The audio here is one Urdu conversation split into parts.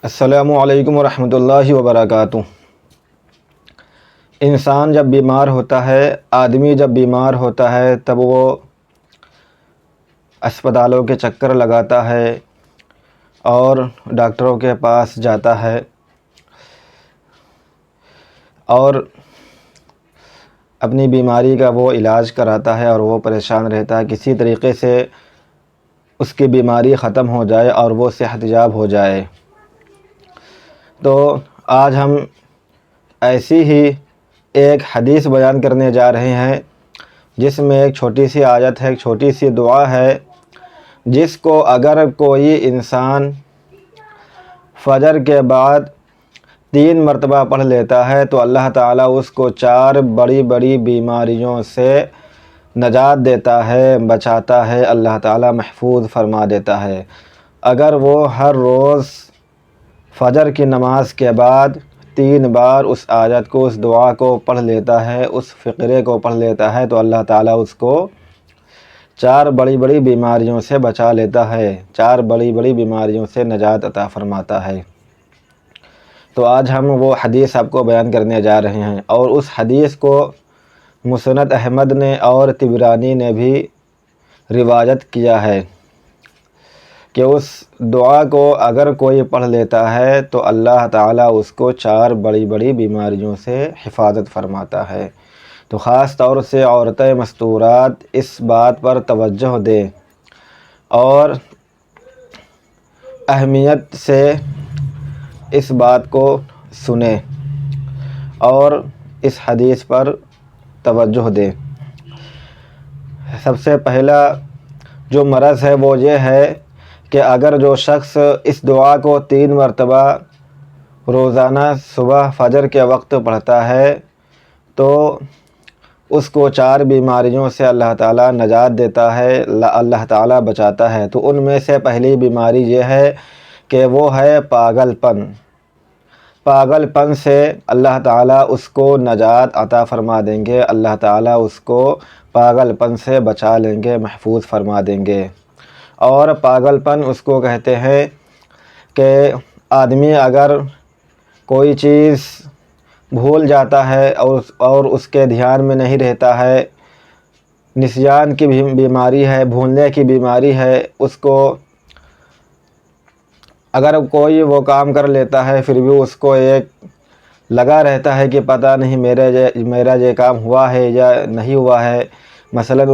السلام علیکم ورحمۃ اللہ وبرکاتہ۔ انسان جب بیمار ہوتا ہے، آدمی جب بیمار ہوتا ہے تب وہ اسپتالوں کے چکر لگاتا ہے اور ڈاکٹروں کے پاس جاتا ہے اور اپنی بیماری کا وہ علاج کراتا ہے اور وہ پریشان رہتا ہے کسی طریقے سے اس کی بیماری ختم ہو جائے اور وہ صحت یاب ہو جائے۔ تو آج ہم ایسی ہی ایک حدیث بیان کرنے جا رہے ہیں جس میں ایک چھوٹی سی آیت ہے، ایک چھوٹی سی دعا ہے، جس کو اگر کوئی انسان فجر کے بعد 3 مرتبہ پڑھ لیتا ہے تو اللہ تعالیٰ اس کو 4 بڑی بڑی بیماریوں سے نجات دیتا ہے، بچاتا ہے، اللہ تعالیٰ محفوظ فرما دیتا ہے۔ اگر وہ ہر روز فجر کی نماز کے بعد 3 بار اس آیت کو، اس دعا کو پڑھ لیتا ہے، اس فقرے کو پڑھ لیتا ہے تو اللہ تعالیٰ اس کو 4 بڑی بڑی بیماریوں سے بچا لیتا ہے، 4 بڑی بڑی بیماریوں سے نجات عطا فرماتا ہے۔ تو آج ہم وہ حدیث آپ کو بیان کرنے جا رہے ہیں، اور اس حدیث کو مسند احمد نے اور طبرانی نے بھی روایت کیا ہے کہ اس دعا کو اگر کوئی پڑھ لیتا ہے تو اللہ تعالیٰ اس کو 4 بڑی بڑی بیماریوں سے حفاظت فرماتا ہے۔ تو خاص طور سے عورتیں مستورات اس بات پر توجہ دیں اور اہمیت سے اس بات کو سنیں اور اس حدیث پر توجہ دیں۔ سب سے پہلا جو مرض ہے وہ یہ ہے کہ اگر جو شخص اس دعا کو 3 مرتبہ روزانہ صبح فجر کے وقت پڑھتا ہے تو اس کو 4 بیماریوں سے اللہ تعالیٰ نجات دیتا ہے، اللہ تعالیٰ بچاتا ہے۔ تو ان میں سے پہلی بیماری یہ ہے کہ وہ ہے پاگل پن۔ پاگل پن سے اللہ تعالیٰ اس کو نجات عطا فرما دیں گے، اللہ تعالیٰ اس کو پاگل پن سے بچا لیں گے، محفوظ فرما دیں گے۔ اور پاگل پن اس کو کہتے ہیں کہ آدمی اگر کوئی چیز بھول جاتا ہے اور اس کے دھیان میں نہیں رہتا ہے، نسیان کی بیماری ہے، بھولنے کی بیماری ہے، اس کو اگر کوئی وہ کام کر لیتا ہے پھر بھی اس کو ایک لگا رہتا ہے کہ پتہ نہیں میرا یہ کام ہوا ہے یا نہیں ہوا ہے۔ مثلاً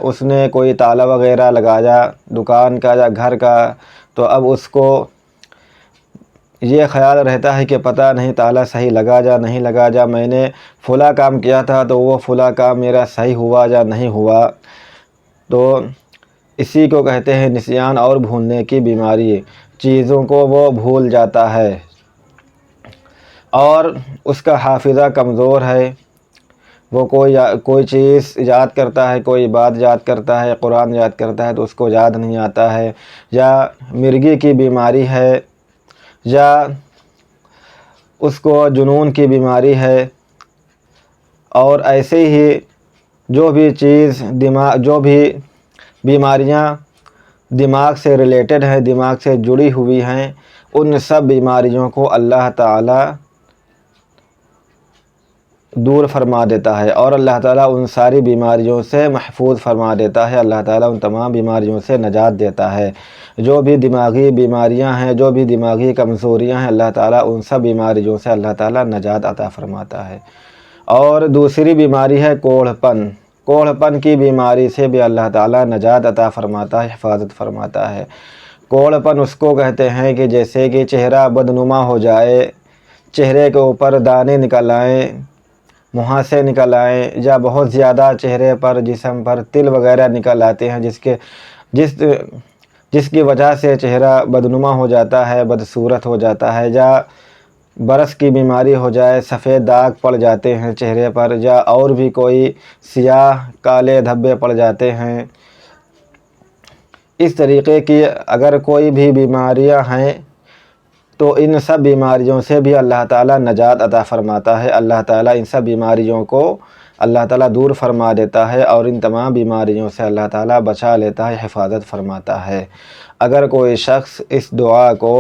اس نے کوئی تالا وغیرہ لگایا دکان کا یا گھر کا، تو اب اس کو یہ خیال رہتا ہے کہ پتہ نہیں تالا صحیح لگا یا نہیں لگا، یا میں نے فلاں کام کیا تھا تو وہ فلاں کام میرا صحیح ہوا یا نہیں ہوا۔ تو اسی کو کہتے ہیں نسیان اور بھولنے کی بیماری۔ چیزوں کو وہ بھول جاتا ہے اور اس کا حافظہ کمزور ہے، وہ کوئی چیز یاد کرتا ہے، کوئی بات یاد کرتا ہے، قرآن یاد کرتا ہے تو اس کو یاد نہیں آتا ہے، یا مرگی کی بیماری ہے، یا اس کو جنون کی بیماری ہے، اور ایسے ہی جو بھی بیماریاں دماغ سے ریلیٹڈ ہیں، دماغ سے جڑی ہوئی ہیں، ان سب بیماریوں کو اللہ تعالیٰ دور فرما دیتا ہے اور اللہ تعالیٰ ان ساری بیماریوں سے محفوظ فرما دیتا ہے، اللہ تعالیٰ ان تمام بیماریوں سے نجات دیتا ہے۔ جو بھی دماغی بیماریاں ہیں، جو بھی دماغی کمزوریاں ہیں، اللہ تعالیٰ ان سب بیماریوں سے اللہ تعالیٰ نجات عطا فرماتا ہے۔ اور دوسری بیماری ہے کوڑھ پن۔ کوڑھ پن کی بیماری سے بھی اللہ تعالیٰ نجات عطا فرماتا ہے، حفاظت فرماتا ہے۔ کوڑھ پن اس کو کہتے ہیں کہ جیسے کہ چہرہ بدنما ہو جائے، چہرے کے اوپر دانے نکل آئیں، مہاسے نکل آئیں، یا بہت زیادہ چہرے پر، جسم پر تل وغیرہ نکل آتے ہیں جس کی وجہ سے چہرہ بدنما ہو جاتا ہے، بدصورت ہو جاتا ہے، یا برس کی بیماری ہو جائے، سفید داغ پڑ جاتے ہیں چہرے پر، یا اور بھی کوئی سیاہ کالے دھبے پڑ جاتے ہیں۔ اس طریقے کی اگر کوئی بھی بیماریاں ہیں تو ان سب بیماریوں سے بھی اللہ تعالیٰ نجات عطا فرماتا ہے، اللہ تعالیٰ ان سب بیماریوں کو اللہ تعالیٰ دور فرما دیتا ہے اور ان تمام بیماریوں سے اللہ تعالیٰ بچا لیتا ہے، حفاظت فرماتا ہے۔ اگر کوئی شخص اس دعا کو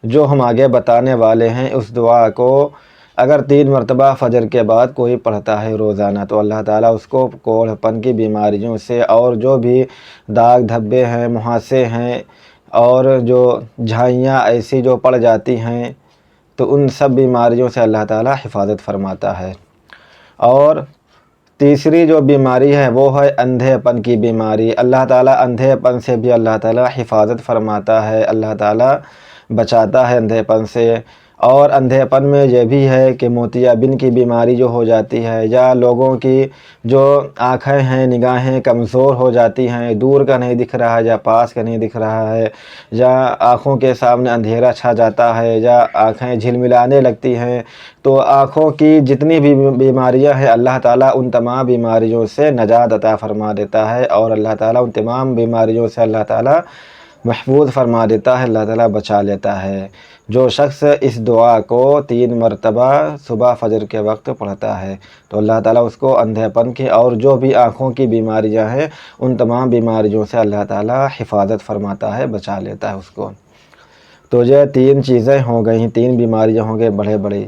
جو ہم آگے بتانے والے ہیں، اس دعا کو اگر 3 مرتبہ فجر کے بعد کوئی پڑھتا ہے روزانہ تو اللہ تعالیٰ اس کو کوڑھ پن کی بیماریوں سے اور جو بھی داغ دھبے ہیں، مہاسے ہیں اور جو جھائیاں ایسی جو پڑ جاتی ہیں تو ان سب بیماریوں سے اللہ تعالیٰ حفاظت فرماتا ہے۔ اور تیسری جو بیماری ہے وہ ہے اندھے پن کی بیماری۔ اللہ تعالیٰ اندھے پن سے بھی اللہ تعالیٰ حفاظت فرماتا ہے، اللہ تعالیٰ بچاتا ہے اندھے پن سے۔ اور اندھے پن میں یہ بھی ہے کہ موتیا بند کی بیماری جو ہو جاتی ہے، یا لوگوں کی جو آنکھیں ہیں، نگاہیں کمزور ہو جاتی ہیں، دور کا نہیں دکھ رہا ہے یا پاس کا نہیں دکھ رہا ہے، یا آنکھوں کے سامنے اندھیرا چھا جاتا ہے، یا آنکھیں جھلملانے لگتی ہیں، تو آنکھوں کی جتنی بھی بیماریاں ہیں اللہ تعالیٰ ان تمام بیماریوں سے نجات عطا فرما دیتا ہے، اور اللہ تعالیٰ ان تمام بیماریوں سے اللہ تعالیٰ محفوظ فرما دیتا ہے، اللہ تعالیٰ بچا لیتا ہے۔ جو شخص اس دعا کو 3 مرتبہ صبح فجر کے وقت پڑھتا ہے تو اللہ تعالیٰ اس کو اندھے پن کی اور جو بھی آنکھوں کی بیماریاں ہیں ان تمام بیماریوں سے اللہ تعالیٰ حفاظت فرماتا ہے، بچا لیتا ہے اس کو۔ تو یہ 3 چیزیں ہو گئیں، 3 بیماریاں ہوں گے بڑے بڑے،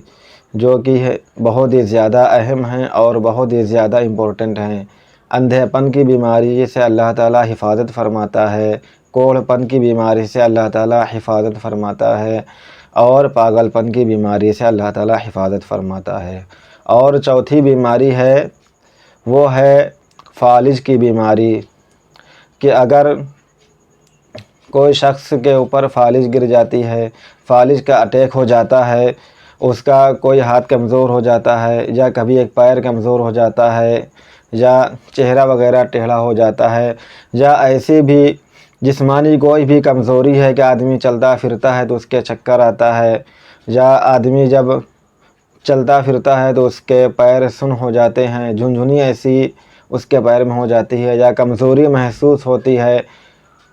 جو کہ بہت ہی زیادہ اہم ہیں اور بہت ہی زیادہ امپورٹنٹ ہیں۔ اندھے پن کی بیماری سے اللہ تعالیٰ حفاظت فرماتا ہے، کوڑھ پن کی بیماری سے اللہ تعالیٰ حفاظت فرماتا ہے، اور پاگل پن کی بیماری سے اللہ تعالیٰ حفاظت فرماتا ہے۔ اور چوتھی بیماری ہے وہ ہے فالج کی بیماری، کہ اگر کوئی شخص کے اوپر فالج گر جاتی ہے، فالج کا اٹیک ہو جاتا ہے، اس کا کوئی ہاتھ کمزور ہو جاتا ہے، یا کبھی ایک پیر کمزور ہو جاتا ہے، یا چہرہ وغیرہ ٹیڑھا ہو جاتا ہے، یا ایسی بھی جسمانی کوئی بھی کمزوری ہے کہ آدمی چلتا پھرتا ہے تو اس کے چکر آتا ہے، یا آدمی جب چلتا پھرتا ہے تو اس کے پیر سن ہو جاتے ہیں، جھنجھنی ایسی اس کے پیر میں ہو جاتی ہے، یا کمزوری محسوس ہوتی ہے،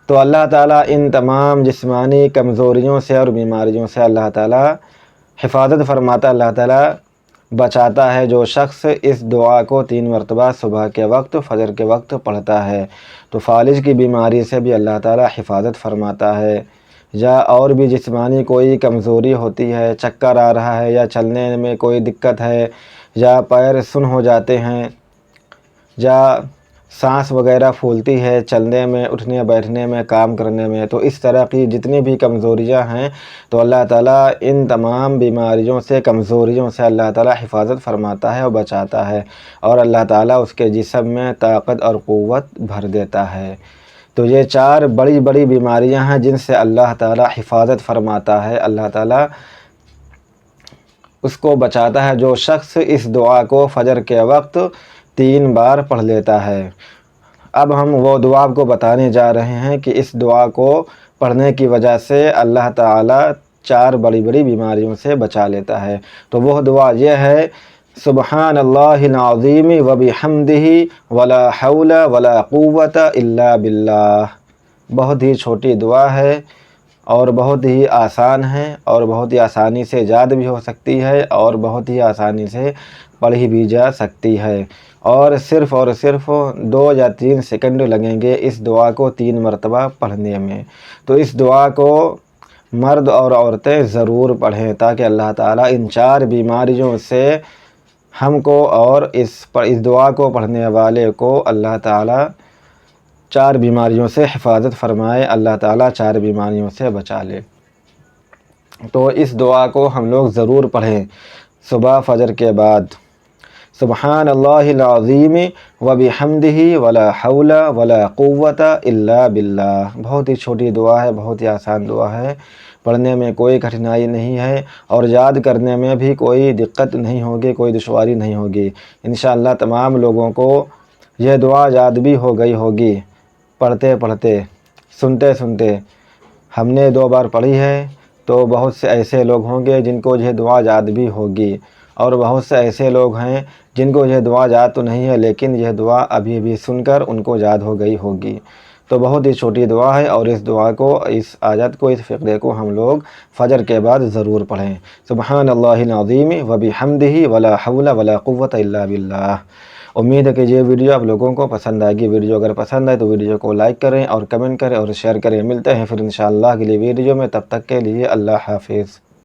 تو اللہ تعالیٰ ان تمام جسمانی کمزوریوں سے اور بیماریوں سے اللہ تعالیٰ حفاظت فرماتا، اللہ تعالیٰ بچاتا ہے۔ جو شخص اس دعا کو 3 مرتبہ صبح کے وقت فجر کے وقت پڑھتا ہے تو فالج کی بیماری سے بھی اللہ تعالیٰ حفاظت فرماتا ہے، یا اور بھی جسمانی کوئی کمزوری ہوتی ہے، چکر آ رہا ہے یا چلنے میں کوئی دقت ہے، یا پیر سن ہو جاتے ہیں، یا سانس وغیرہ پھولتی ہے چلنے میں، اٹھنے بیٹھنے میں، کام کرنے میں، تو اس طرح کی جتنی بھی کمزوریاں ہیں تو اللہ تعالیٰ ان تمام بیماریوں سے، کمزوریوں سے اللہ تعالیٰ حفاظت فرماتا ہے اور بچاتا ہے، اور اللہ تعالیٰ اس کے جسم میں طاقت اور قوت بھر دیتا ہے۔ تو یہ 4 بڑی بڑی بیماریاں ہیں جن سے اللہ تعالیٰ حفاظت فرماتا ہے، اللہ تعالیٰ اس کو بچاتا ہے۔ جو شخص اس دعا کو فجر کے وقت 3 بار پڑھ لیتا ہے۔ اب ہم وہ دعا کو بتانے جا رہے ہیں کہ اس دعا کو پڑھنے کی وجہ سے اللہ تعالیٰ 4 بڑی بڑی بیماریوں سے بچا لیتا ہے۔ تو وہ دعا یہ ہے: سبحان اللہ العظیم و بحمدہ ولا حول ولا قوت الا باللہ۔ بہت ہی چھوٹی دعا ہے اور بہت ہی آسان ہے، اور بہت ہی آسانی سے یاد بھی ہو سکتی ہے، اور بہت ہی آسانی سے پڑھی بھی جا سکتی ہے، اور صرف 2 یا 3 سیکنڈ لگیں گے اس دعا کو 3 مرتبہ پڑھنے میں۔ تو اس دعا کو مرد اور عورتیں ضرور پڑھیں تاکہ اللہ تعالیٰ ان 4 بیماریوں سے ہم کو اور اس دعا کو پڑھنے والے کو اللہ تعالیٰ 4 بیماریوں سے حفاظت فرمائے، اللہ تعالیٰ 4 بیماریوں سے بچا لے۔ تو اس دعا کو ہم لوگ ضرور پڑھیں صبح فجر کے بعد: سبحان اللہ العظیم و بحمدہ ولا حول ولا قوت الا باللہ۔ بہت ہی چھوٹی دعا ہے، بہت ہی آسان دعا ہے، پڑھنے میں کوئی کٹھنائی نہیں ہے، اور یاد کرنے میں بھی کوئی دقت نہیں ہوگی، کوئی دشواری نہیں ہوگی۔ انشاءاللہ تمام لوگوں کو یہ دعا یاد بھی ہو گئی ہوگی، پڑھتے پڑھتے، سنتے سنتے۔ ہم نے 2 بار پڑھی ہے تو بہت سے ایسے لوگ ہوں گے جن کو یہ دعا یاد بھی ہوگی، اور بہت سے ایسے لوگ ہیں جن کو یہ دعا یاد تو نہیں ہے لیکن یہ دعا ابھی بھی سن کر ان کو یاد ہو گئی ہوگی۔ تو بہت ہی چھوٹی دعا ہے، اور اس دعا کو، اس آیت کو، اس فقرے کو ہم لوگ فجر کے بعد ضرور پڑھیں: سبحان اللہ العظیم و بحمدہ ولا حول ولا قوت الا باللہ۔ امید ہے کہ یہ ویڈیو آپ لوگوں کو پسند آئے گی۔ ویڈیو اگر پسند آئے تو ویڈیو کو لائک کریں اور کمنٹ کریں اور شیئر کریں۔ ملتے ہیں پھر انشاءاللہ اگلی ویڈیو میں، تب تک کے لیے اللہ حافظ۔